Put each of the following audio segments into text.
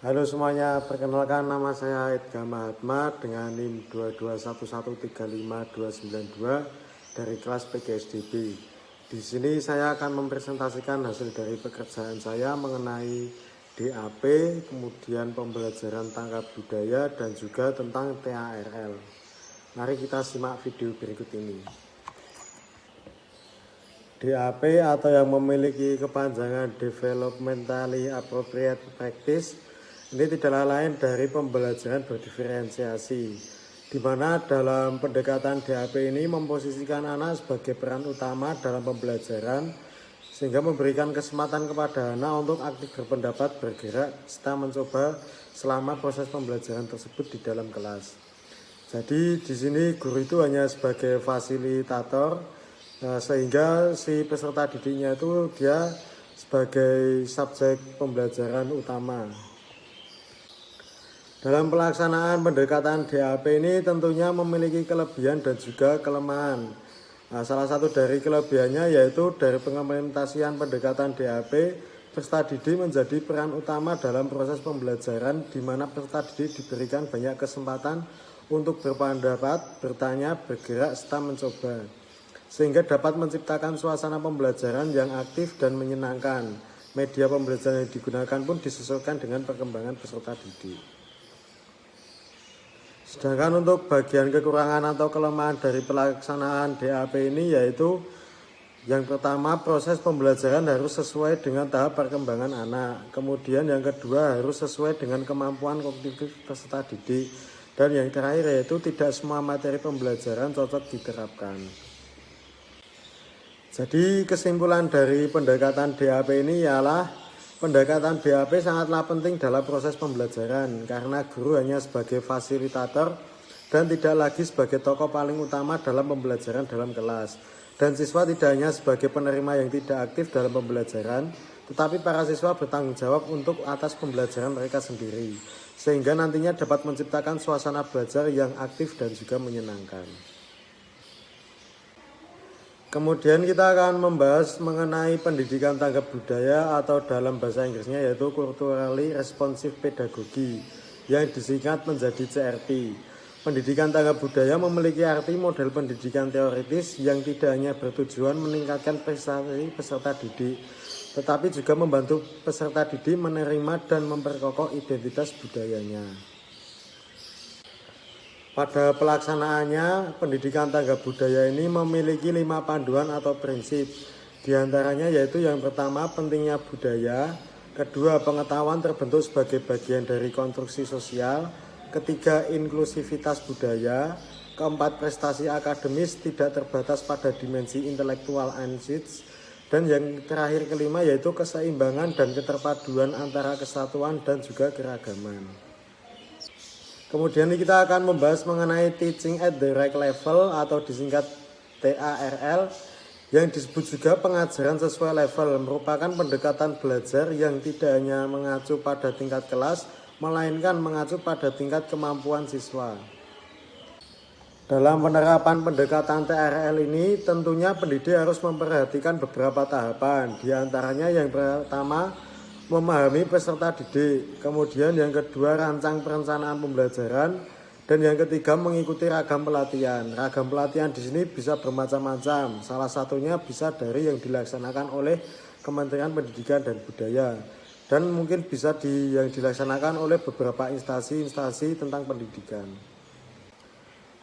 Halo semuanya, perkenalkan nama saya Edgar Mahatma dengan NIM 221135292 dari kelas PGSDB. Di sini saya akan mempresentasikan hasil dari pekerjaan saya mengenai DAP, kemudian pembelajaran tangkap budaya dan juga tentang TARL. Mari kita simak video berikut ini. DAP atau yang memiliki kepanjangan Developmentally Appropriate Practice ini tidaklah lain dari pembelajaran berdiferensiasi, di mana dalam pendekatan DAP ini memposisikan anak sebagai peran utama dalam pembelajaran, sehingga memberikan kesempatan kepada anak untuk aktif berpendapat, bergerak, serta mencoba selama proses pembelajaran tersebut di dalam kelas. Jadi di sini guru itu hanya sebagai fasilitator, sehingga si peserta didiknya itu dia sebagai subjek pembelajaran utama. Dalam pelaksanaan pendekatan DAP ini tentunya memiliki kelebihan dan juga kelemahan. Salah satu dari kelebihannya yaitu dari pengimplementasian pendekatan DAP, peserta didik menjadi peran utama dalam proses pembelajaran, di mana peserta didik diberikan banyak kesempatan untuk berpendapat, bertanya, bergerak, serta mencoba, sehingga dapat menciptakan suasana pembelajaran yang aktif dan menyenangkan. Media pembelajaran yang digunakan pun disesuaikan dengan perkembangan peserta didik. Sedangkan untuk bagian kekurangan atau kelemahan dari pelaksanaan DAP ini yaitu yang pertama, proses pembelajaran harus sesuai dengan tahap perkembangan anak. Kemudian yang kedua, harus sesuai dengan kemampuan kognitif peserta didik. Dan yang terakhir yaitu tidak semua materi pembelajaran cocok diterapkan. Jadi kesimpulan dari pendekatan DAP ini ialah pendekatan DAP sangatlah penting dalam proses pembelajaran karena guru hanya sebagai fasilitator dan tidak lagi sebagai tokoh paling utama dalam pembelajaran dalam kelas. Dan siswa tidak hanya sebagai penerima yang tidak aktif dalam pembelajaran, tetapi para siswa bertanggung jawab untuk atas pembelajaran mereka sendiri, sehingga nantinya dapat menciptakan suasana belajar yang aktif dan juga menyenangkan. Kemudian kita akan membahas mengenai pendidikan tanggap budaya atau dalam bahasa Inggrisnya yaitu Culturally Responsive Pedagogy yang disingkat menjadi CRP. Pendidikan tanggap budaya memiliki arti model pendidikan teoritis yang tidak hanya bertujuan meningkatkan prestasi peserta didik, tetapi juga membantu peserta didik menerima dan memperkokoh identitas budayanya. Pada pelaksanaannya, pendidikan tanggap budaya ini memiliki 5 panduan atau prinsip. Di antaranya yaitu yang pertama, pentingnya budaya. Kedua, pengetahuan terbentuk sebagai bagian dari konstruksi sosial. Ketiga, inklusivitas budaya. Keempat, prestasi akademis tidak terbatas pada dimensi intelektual and skills. Dan yang terakhir kelima yaitu keseimbangan dan keterpaduan antara kesatuan dan juga keragaman. Kemudian kita akan membahas mengenai teaching at the right level atau disingkat TARL, yang disebut juga pengajaran sesuai level, merupakan pendekatan belajar yang tidak hanya mengacu pada tingkat kelas, melainkan mengacu pada tingkat kemampuan siswa. Dalam penerapan pendekatan TARL ini tentunya pendidik harus memperhatikan beberapa tahapan. Di antaranya yang pertama, memahami peserta didik. Kemudian yang kedua, rancang perencanaan pembelajaran. Dan yang ketiga, mengikuti ragam pelatihan. Ragam pelatihan di sini bisa bermacam-macam. Salah satunya bisa dari yang dilaksanakan oleh Kementerian Pendidikan dan Budaya. Dan mungkin bisa yang dilaksanakan oleh beberapa instansi tentang pendidikan.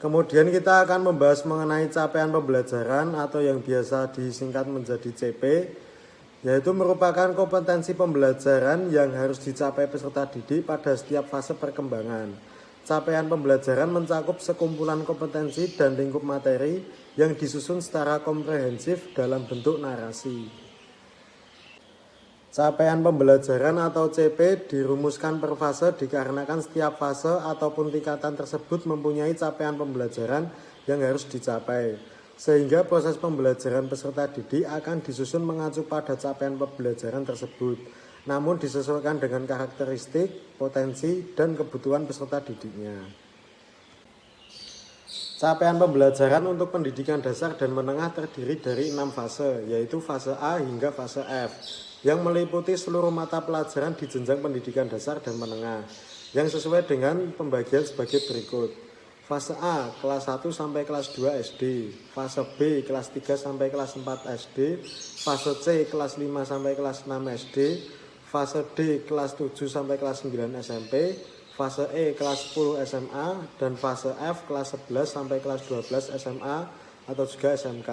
Kemudian kita akan membahas mengenai capaian pembelajaran atau yang biasa disingkat menjadi CP, yaitu merupakan kompetensi pembelajaran yang harus dicapai peserta didik pada setiap fase perkembangan. Capaian pembelajaran mencakup sekumpulan kompetensi dan lingkup materi yang disusun secara komprehensif dalam bentuk narasi. Capaian pembelajaran atau CP dirumuskan per fase dikarenakan setiap fase ataupun tingkatan tersebut mempunyai capaian pembelajaran yang harus dicapai, sehingga proses pembelajaran peserta didik akan disusun mengacu pada capaian pembelajaran tersebut, namun disesuaikan dengan karakteristik, potensi, dan kebutuhan peserta didiknya. Capaian pembelajaran untuk pendidikan dasar dan menengah terdiri dari 6 fase, yaitu fase A hingga fase F. yang meliputi seluruh mata pelajaran di jenjang pendidikan dasar dan menengah yang sesuai dengan pembagian sebagai berikut. Fase A kelas 1 sampai kelas 2 SD, fase B kelas 3 sampai kelas 4 SD, fase C kelas 5 sampai kelas 6 SD, fase D kelas 7 sampai kelas 9 SMP, fase E kelas 10 SMA, dan fase F kelas 11 sampai kelas 12 SMA atau juga SMK.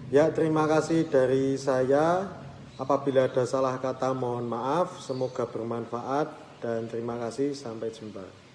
Ya, terima kasih dari saya. Apabila ada salah kata mohon maaf, semoga bermanfaat dan terima kasih, sampai jumpa.